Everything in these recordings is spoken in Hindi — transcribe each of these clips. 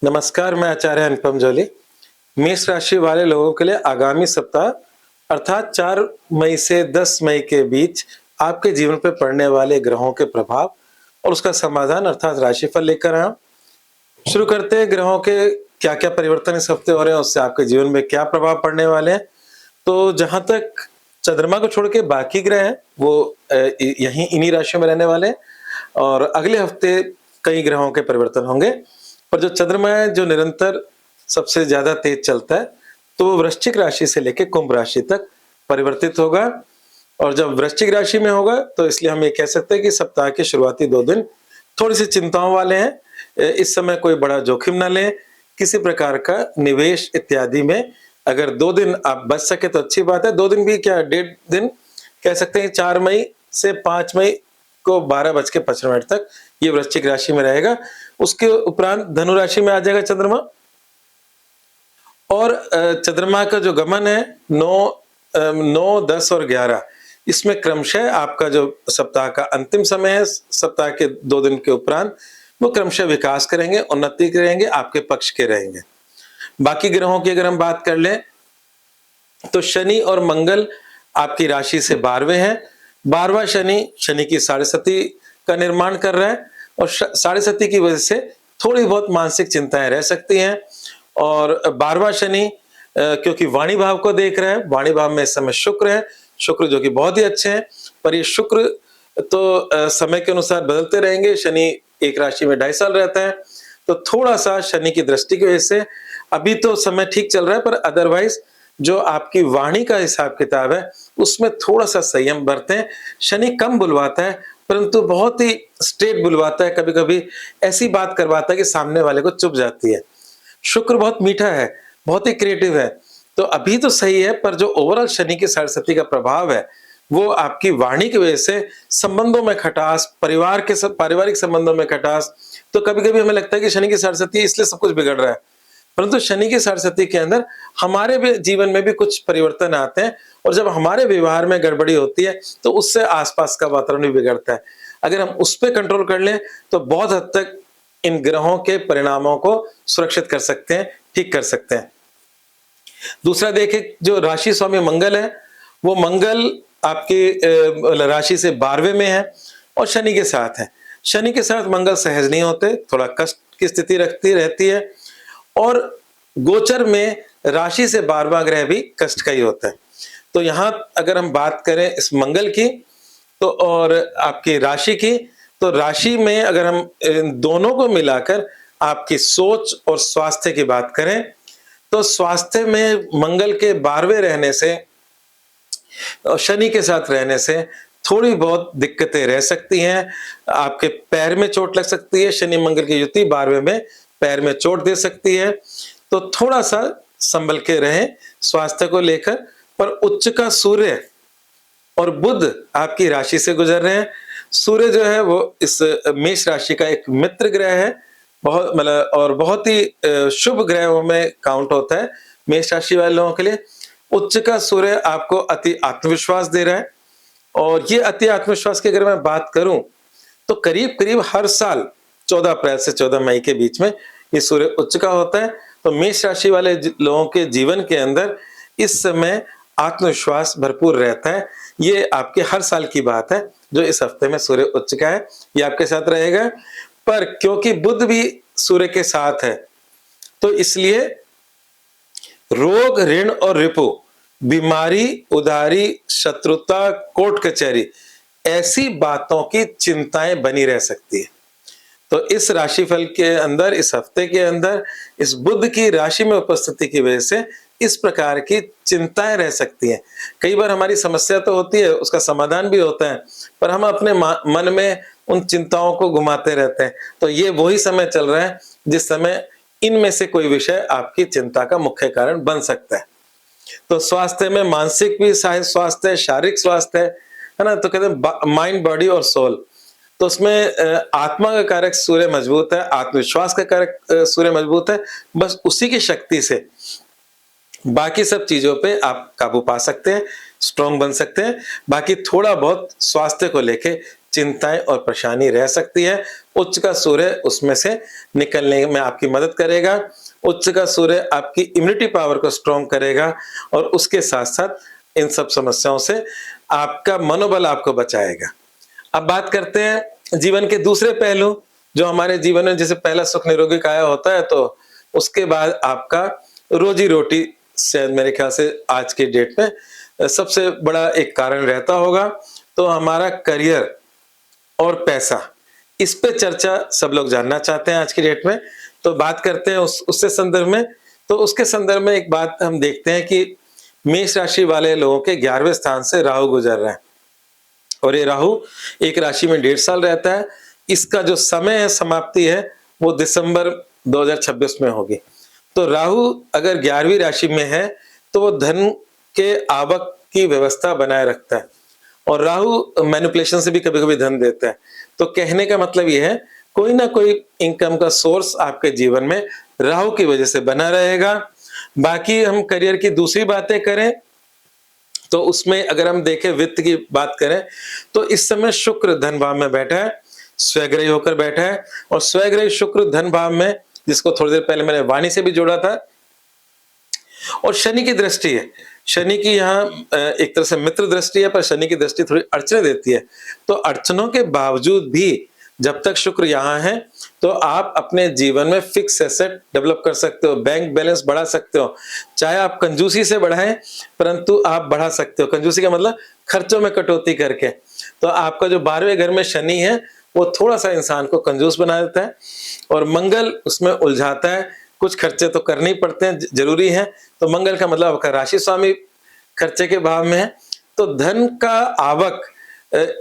नमस्कार, मैं आचार्य अनुपम जोली। मेष राशि वाले लोगों के लिए आगामी सप्ताह अर्थात 4 मई से 10 मई के बीच आपके जीवन पर पड़ने वाले ग्रहों के प्रभाव और उसका समाधान अर्थात राशिफल लेकर आया। शुरू करते हैं ग्रहों के क्या-क्या परिवर्तन इस हफ्ते हो रहे हैं, उससे आपके जीवन में क्या प्रभाव पड़ने वाले हैं। तो जहां तक चंद्रमा को छोड़ के बाकी ग्रह हैं, वो यहीं इन्हीं राशियों में रहने वाले हैं और अगले हफ्ते कई ग्रहों के परिवर्तन होंगे। पर जो चंद्रमा है, जो निरंतर सबसे ज्यादा तेज चलता है, तो वो वृश्चिक राशि से लेकर कुंभ राशि तक परिवर्तित होगा। और जब वृश्चिक राशि में होगा तो इसलिए हम ये कह सकते हैं कि सप्ताह के शुरुआती 2 दिन थोड़ी सी चिंताओं वाले हैं। इस समय कोई बड़ा जोखिम ना लें, किसी प्रकार का निवेश इत्यादि में अगर 2 दिन आप बच सके तो अच्छी बात है। 2 दिन भी क्या, 1.5 दिन कह सकते हैं। 4 मई से 5 मई को 12:55 तक ये वृश्चिक राशि में रहेगा। उसके उपरांत धनु राशि में आ जाएगा चंद्रमा और चंद्रमा का जो गमन है 9, 10 और 11, इसमें क्रमशः आपका जो सप्ताह का अंतिम समय है, सप्ताह के 2 दिन के उपरांत वो क्रमशः विकास करेंगे, उन्नति करेंगे, आपके पक्ष के रहेंगे। बाकी ग्रहों की अगर हम बात कर लें तो शनि और मंगल आपकी राशि से 12वें हैं। 12वां शनि की साढ़े सती का निर्माण कर रहा है और साढ़े सती की वजह से थोड़ी बहुत मानसिक चिंताएं रह सकती हैं। और 12वां शनि क्योंकि वाणी भाव को देख रहा है, वाणी भाव में इस समय शुक्र है, शुक्र जो कि बहुत ही अच्छे हैं, पर ये शुक्र तो समय के अनुसार बदलते रहेंगे। शनि एक राशि में 2.5 साल रहता है, तो थोड़ा सा शनि की दृष्टि की वजह से अभी तो समय ठीक चल रहा है, पर अदरवाइज जो आपकी वाणी का हिसाब किताब है उसमें थोड़ा सा संयम बरतें। शनि कम बुलवाता है परंतु बहुत ही स्ट्रेट बुलवाता है, कभी कभी ऐसी बात करवाता है कि सामने वाले को चुभ जाती है। शुक्र बहुत मीठा है, बहुत ही क्रिएटिव है, तो अभी तो सही है, पर जो ओवरऑल शनि की सरस्वती का प्रभाव है वो आपकी वाणी की वजह से संबंधों में खटास, पारिवारिक संबंधों में खटास, तो कभी कभी हमें लगता है कि शनि की सरस्वती इसलिए सब कुछ बिगड़ रहा है, परंतु शनि की सरस्वती के अंदर हमारे भी जीवन में भी कुछ परिवर्तन आते हैं और जब हमारे व्यवहार में गड़बड़ी होती है तो उससे आसपास का वातावरण भी बिगड़ता है। अगर हम उस पर कंट्रोल कर लें तो बहुत हद तक इन ग्रहों के परिणामों को सुरक्षित कर सकते हैं, ठीक कर सकते हैं। दूसरा देखें, जो राशि स्वामी मंगल है, वो मंगल आपकी राशि से 12वें में है और शनि के साथ है। शनि के साथ मंगल सहज नहीं होते, थोड़ा कष्ट की स्थिति रखती रहती है और गोचर में राशि से 12वां ग्रह भी कष्ट का ही होता है। तो यहां अगर हम बात करें इस मंगल की तो और आपकी राशि की, तो राशि में अगर हम इन दोनों को मिलाकर आपकी सोच और स्वास्थ्य की बात करें तो स्वास्थ्य में मंगल के 12वें रहने से और शनि के साथ रहने से थोड़ी बहुत दिक्कतें रह सकती हैं। आपके पैर में चोट लग सकती है, शनि मंगल की युति 12वें में पैर में चोट दे सकती है, तो थोड़ा सा संभल के रहें स्वास्थ्य को लेकर। पर उच्च का सूर्य और बुध आपकी राशि से गुजर रहे हैं। सूर्य जो है वो इस मेष राशि का एक मित्र ग्रह है, बहुत मतलब और बहुत ही शुभ ग्रहों में काउंट होता है मेष राशि वाले लोगों के लिए। उच्च का सूर्य आपको अति आत्मविश्वास दे रहा है और ये अति आत्मविश्वास की अगर मैं बात करूं तो करीब करीब हर साल 14 अप्रैल से 14 मई के बीच में ये सूर्य उच्च का होता है। तो मेष राशि वाले लोगों के जीवन के अंदर इस समय आत्मविश्वास भरपूर रहता है। ये आपके हर साल की बात है जो इस हफ्ते में सूर्य उच्च का है, ये आपके साथ रहेगा। पर क्योंकि बुध भी सूर्य के साथ है तो इसलिए रोग, ऋण और रिपु, बीमारी, उधारी, शत्रुता, कोर्ट कचहरी, ऐसी बातों की चिंताएं बनी रह सकती है। तो इस राशिफल के अंदर, इस हफ्ते के अंदर इस बुध की राशि में उपस्थिति की वजह से इस प्रकार की चिंताएं रह सकती हैं। कई बार हमारी समस्या तो होती है, उसका समाधान भी होता है, पर हम अपने मन में उन चिंताओं को घुमाते रहते हैं। तो ये वही समय चल रहा है जिस समय इनमें से कोई विषय आपकी चिंता का मुख्य कारण बन सकता है। तो स्वास्थ्य में मानसिक भी स्वास्थ्य है, शारीरिक स्वास्थ्य है ना, तो कहते हैं माइंड, बॉडी और सोल। तो उसमें आत्मा का कारक सूर्य मजबूत है, आत्मविश्वास का कारक सूर्य मजबूत है। बस उसी की शक्ति से बाकी सब चीजों पे आप काबू पा सकते हैं, स्ट्रॉन्ग बन सकते हैं। बाकी थोड़ा बहुत स्वास्थ्य को लेके चिंताएं और परेशानी रह सकती है। उच्च का सूर्य उसमें से निकलने में आपकी मदद करेगा। उच्च का सूर्य आपकी इम्यूनिटी पावर को स्ट्रॉन्ग करेगा और उसके साथ-साथ इन सब समस्याओं से आपका मनोबल आपको बचाएगा। अब बात करते हैं जीवन के दूसरे पहलू, जो हमारे जीवन में जैसे पहला सुख निरोगी काया होता है, तो उसके बाद आपका रोजी-रोटी शायद मेरे ख्याल से आज के डेट में सबसे बड़ा एक कारण रहता होगा। तो हमारा करियर और पैसा, इस पे चर्चा सब लोग जानना चाहते हैं आज की डेट में। तो बात करते हैं उससे संदर्भ में। तो उसके संदर्भ में एक बात हम देखते हैं कि मेष राशि वाले लोगों के 11वें स्थान से राहु गुजर रहा है और ये राहु एक राशि में 1.5 साल रहता है। इसका जो समय है, समाप्ति है, वो दिसंबर 2026 में होगी। तो राहु अगर 11वीं राशि में है तो वो धन के आवक की व्यवस्था बनाए रखता है और राहु मैनिपुलेशन से भी कभी-कभी धन देता है। तो कहने का मतलब ये है, कोई ना कोई इनकम का सोर्स आपके जीवन में राहु की वजह से बना रहेगा। बाकी हम करियर की दूसरी बातें करें तो उसमें अगर हम देखें, वित्त की बात करें, तो इस समय शुक्र धन भाव में बैठा है, स्वग्रही होकर बैठा है और स्वग्रही शुक्र धन भाव में, जिसको थोड़ी देर पहले मैंने वाणी से भी जोड़ा था, और शनि की दृष्टि है। शनि की यहाँ एक तरह से मित्र दृष्टि है, पर शनि की दृष्टि थोड़ी अड़चने देती है। तो अड़चनों के बावजूद भी जब तक शुक्र यहाँ है तो आप अपने जीवन में फिक्स एसेट डेवलप कर सकते हो, बैंक बैलेंस बढ़ा सकते हो। चाहे आप कंजूसी से बढ़ाएं, परंतु आप बढ़ा सकते हो। कंजूसी का मतलब खर्चों में कटौती करके। तो आपका जो 12वें घर में शनि है वो थोड़ा सा इंसान को कंजूस बना देता है और मंगल उसमें उलझाता है। कुछ खर्चे तो करने ही पड़ते हैं, जरूरी है। तो मंगल का मतलब आपका राशि स्वामी खर्चे के भाव में है। तो धन का आवक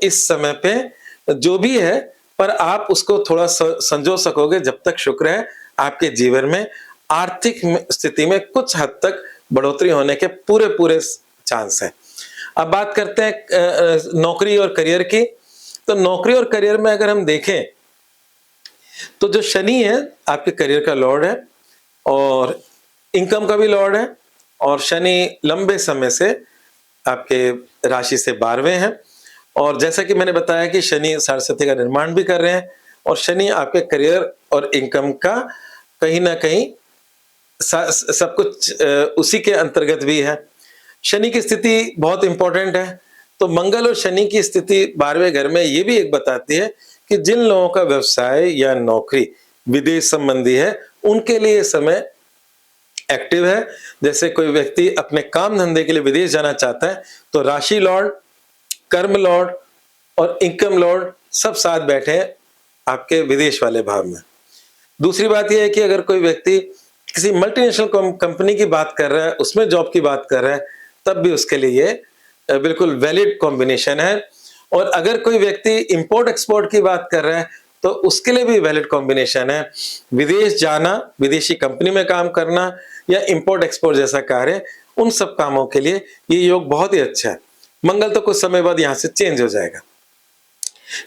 इस समय पे जो भी है, पर आप उसको थोड़ा संजो सकोगे जब तक शुक्र है। आपके जीवन में आर्थिक स्थिति में कुछ हद तक बढ़ोतरी होने के पूरे चांस है। अब बात करते हैं नौकरी और करियर की। तो नौकरी और करियर में अगर हम देखें तो जो शनि है आपके करियर का लॉर्ड है और इनकम का भी लॉर्ड है और शनि लंबे समय से आपके राशि से 12वें हैं और जैसा कि मैंने बताया कि शनि सरस्वती का निर्माण भी कर रहे हैं और शनि आपके करियर और इनकम का कहीं ना कहीं सब कुछ उसी के अंतर्गत भी है। शनि की स्थिति बहुत इंपॉर्टेंट है। तो मंगल और शनि की स्थिति 12वें घर में ये भी एक बताती है कि जिन लोगों का व्यवसाय या नौकरी विदेश संबंधी है, उनके लिए समय एक्टिव है। जैसे कोई व्यक्ति अपने काम धंधे के लिए विदेश जाना चाहता है तो राशि लॉर्ड, कर्म लॉर्ड और इनकम लॉर्ड सब साथ बैठे हैं आपके विदेश वाले भाव में। दूसरी बात यह है कि अगर कोई व्यक्ति किसी मल्टीनेशनल कंपनी की बात कर रहा है, उसमें जॉब की बात कर रहा है, तब भी उसके लिए ये बिल्कुल वैलिड कॉम्बिनेशन है। और अगर कोई व्यक्ति इंपोर्ट एक्सपोर्ट की बात कर रहा है तो उसके लिए भी वैलिड कॉम्बिनेशन है। विदेश जाना, विदेशी कंपनी में काम करना या इंपोर्ट एक्सपोर्ट जैसा कार्य, उन सब कामों के लिए ये योग बहुत ही अच्छा है। मंगल तो कुछ समय बाद यहां से चेंज हो जाएगा,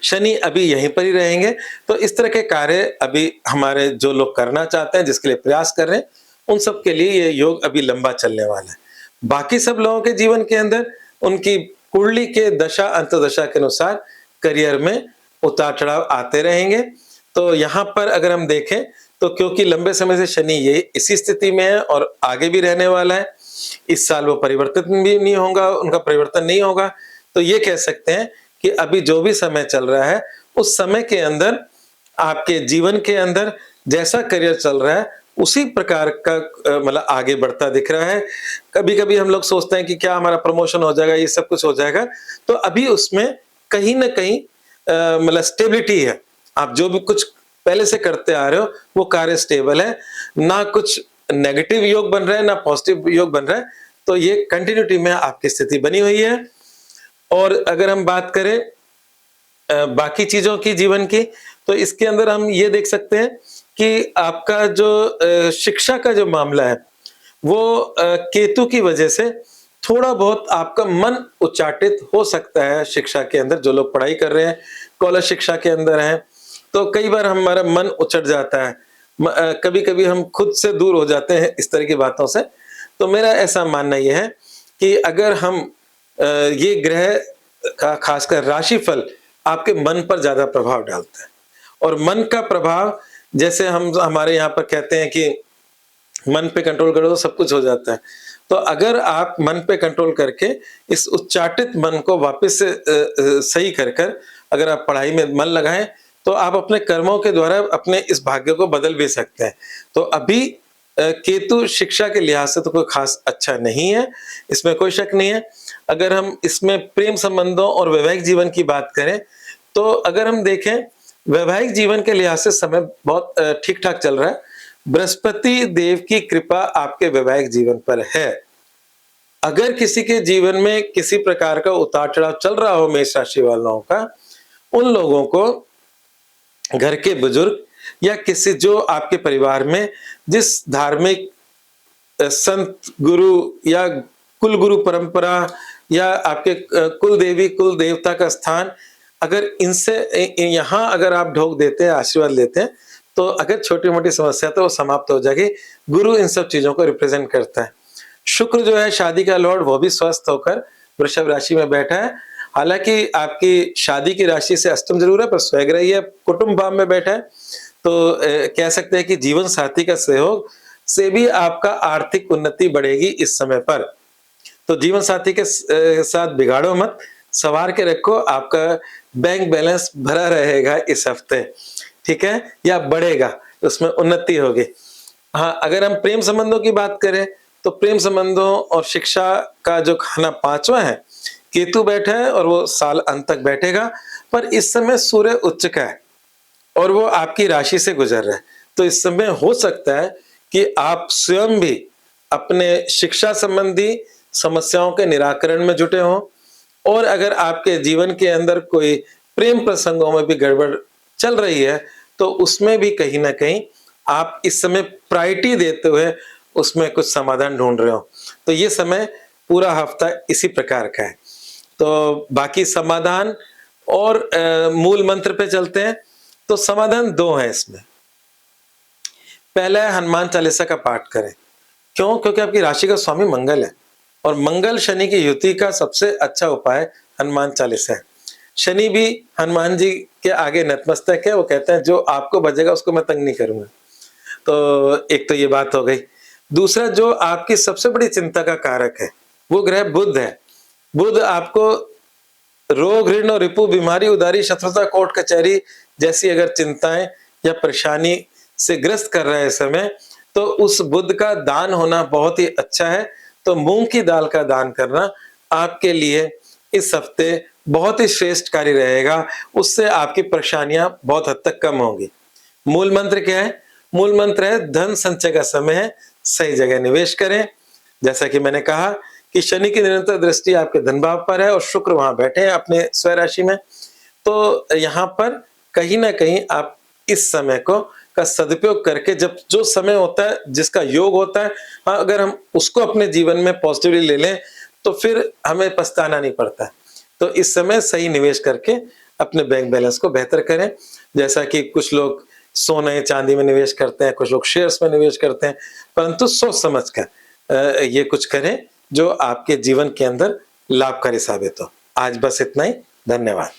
शनि अभी यहीं पर ही रहेंगे। तो इस तरह के कार्य अभी हमारे जो लोग करना चाहते हैं, जिसके लिए प्रयास कर रहे हैं, उन सब के लिए ये योग अभी लंबा चलने वाला है। बाकी सब लोगों के जीवन के अंदर उनकी कुंडली के दशा अंतर्दशा के अनुसार करियर में उतार चढ़ाव आते रहेंगे। तो यहाँ पर अगर हम देखें तो क्योंकि लंबे समय से शनि ये इसी स्थिति में है और आगे भी रहने वाला है, इस साल वो परिवर्तित भी नहीं होगा, उनका परिवर्तन नहीं होगा। तो ये कह सकते हैं कि अभी जो भी समय चल रहा है, उस समय के अंदर आपके जीवन के अंदर जैसा करियर चल रहा है उसी प्रकार का मतलब आगे बढ़ता दिख रहा है। कभी कभी हम लोग सोचते हैं कि क्या हमारा प्रमोशन हो जाएगा, ये सब कुछ हो जाएगा। तो अभी उसमें कहीं ना कहीं मतलब स्टेबिलिटी है। आप जो भी कुछ पहले से करते आ रहे हो वो कार्य स्टेबल है, ना कुछ नेगेटिव योग बन रहा है ना पॉजिटिव योग बन रहा है। तो ये कंटिन्यूटी में आपकी स्थिति बनी हुई है। और अगर हम बात करें बाकी चीजों की जीवन की, तो इसके अंदर हम ये देख सकते हैं कि आपका जो शिक्षा का जो मामला है वो केतु की वजह से थोड़ा बहुत आपका मन उच्चाटित हो सकता है। शिक्षा के अंदर जो लोग पढ़ाई कर रहे हैं, कॉलेज शिक्षा के अंदर हैं, तो कई बार हमारा मन उचट जाता है, कभी कभी हम खुद से दूर हो जाते हैं इस तरह की बातों से। तो मेरा ऐसा मानना यह है कि अगर हम ये ग्रह का खासकर राशिफल आपके मन पर ज्यादा प्रभाव डालता है। और मन का प्रभाव, जैसे हम हमारे यहाँ पर कहते हैं कि मन पे कंट्रोल करो तो सब कुछ हो जाता है। तो अगर आप मन पे कंट्रोल करके इस उच्चाटित मन को वापस से सही कर कर अगर आप पढ़ाई में मन लगाएं, तो आप अपने कर्मों के द्वारा अपने इस भाग्य को बदल भी सकते हैं। तो अभी केतु शिक्षा के लिहाज से तो कोई खास अच्छा नहीं है, इसमें कोई शक नहीं है। अगर हम इसमें प्रेम संबंधों और वैवाहिक जीवन की बात करें, तो अगर हम देखें वैवाहिक जीवन के लिहाज से समय बहुत ठीक ठाक चल रहा है। बृहस्पति देव की कृपा आपके वैवाहिक जीवन पर है। अगर किसी के जीवन में किसी प्रकार का उतार चढ़ाव चल रहा हो मेष राशि वालों का, उन लोगों को घर के बुजुर्ग या किसी जो आपके परिवार में जिस धार्मिक संत गुरु या कुल गुरु परंपरा या आपके कुल देवी कुल देवता का स्थान, अगर इनसे यहाँ अगर आप ढोक देते हैं, आशीर्वाद लेते हैं, तो अगर छोटी मोटी समस्या तो वो समाप्त हो जाएगी। गुरु इन सब चीजों को रिप्रेजेंट करता है। शुक्र जो है शादी का लॉर्ड, वो भी स्वस्थ होकर वृषभ राशि में बैठा है। हालांकि आपकी शादी की राशि से अष्टम जरूर है, पर स्वग्रही है, कुटुंब भाव में बैठा है। तो कह सकते हैं कि जीवन साथी का सहयोग से भी आपका आर्थिक उन्नति बढ़ेगी इस समय पर। तो जीवन साथी के साथ बिगाड़ो मत, संवार के रखो, आपका बैंक बैलेंस भरा रहेगा इस हफ्ते, ठीक है, या बढ़ेगा, उसमें उन्नति होगी। हाँ, अगर हम प्रेम संबंधों की बात करें, तो प्रेम संबंधों और शिक्षा का जो खाना 5वां है, केतु बैठा है और वो साल अंत तक बैठेगा। पर इस समय सूर्य उच्च का है और वो आपकी राशि से गुजर रहा है। तो इस समय हो सकता है कि आप स्वयं भी अपने शिक्षा संबंधी समस्याओं के निराकरण में जुटे हों, और अगर आपके जीवन के अंदर कोई प्रेम प्रसंगों में भी गड़बड़ चल रही है, तो उसमें भी कहीं ना कहीं आप इस समय प्रायोरिटी देते हुए उसमें कुछ समाधान ढूंढ रहे हो। तो ये समय पूरा हफ्ता इसी प्रकार का है। तो बाकी समाधान और मूल मंत्र पे चलते हैं। तो समाधान 2 है इसमें। पहला है हनुमान चालीसा का पाठ करें। क्यों? क्योंकि आपकी राशि का स्वामी मंगल है और मंगल शनि की युति का सबसे अच्छा उपाय हनुमान चालीसा है। शनि भी हनुमान जी के आगे नतमस्तक है, वो कहते हैं जो आपको बजेगा उसको मैं तंग नहीं करूंगा। तो एक तो ये बात हो गई। दूसरा, जो आपकी सबसे बड़ी चिंता का कारक है वो ग्रह बुध है। बुध आपको रोग, ऋण और रिपु, बीमारी, उदारी, शत्रुता, कोर्ट कचहरी जैसी अगर चिंताएं या परेशानी से ग्रस्त कर रहा है इस समय, तो उस बुध का दान होना बहुत ही अच्छा है। तो मूंग की दाल का दान करना आपके लिए इस हफ्ते बहुत ही श्रेष्ठ कार्य रहेगा। उससे आपकी परेशानियां बहुत हद तक कम होंगी। मूल मंत्र क्या है? मूल मंत्र है धन संचय का समय है, सही जगह निवेश करें। जैसा कि मैंने कहा कि शनि की निरंतर दृष्टि आपके धन भाव पर है और शुक्र वहां बैठे हैं अपने स्वयं राशि में। तो यहाँ पर कहीं ना कहीं आप इस समय को का सदुपयोग करके, जब जो समय होता है जिसका योग होता है, हाँ, अगर हम उसको अपने जीवन में पॉजिटिवली ले लें तो फिर हमें पछताना नहीं पड़ता है। तो इस समय सही निवेश करके अपने बैंक बैलेंस को बेहतर करें। जैसा कि कुछ लोग सोने चांदी में निवेश करते हैं, कुछ लोग शेयर्स में निवेश करते हैं, परंतु सोच समझ कर ये कुछ करें जो आपके जीवन के अंदर लाभकारी साबित हो। आज बस इतना ही। धन्यवाद।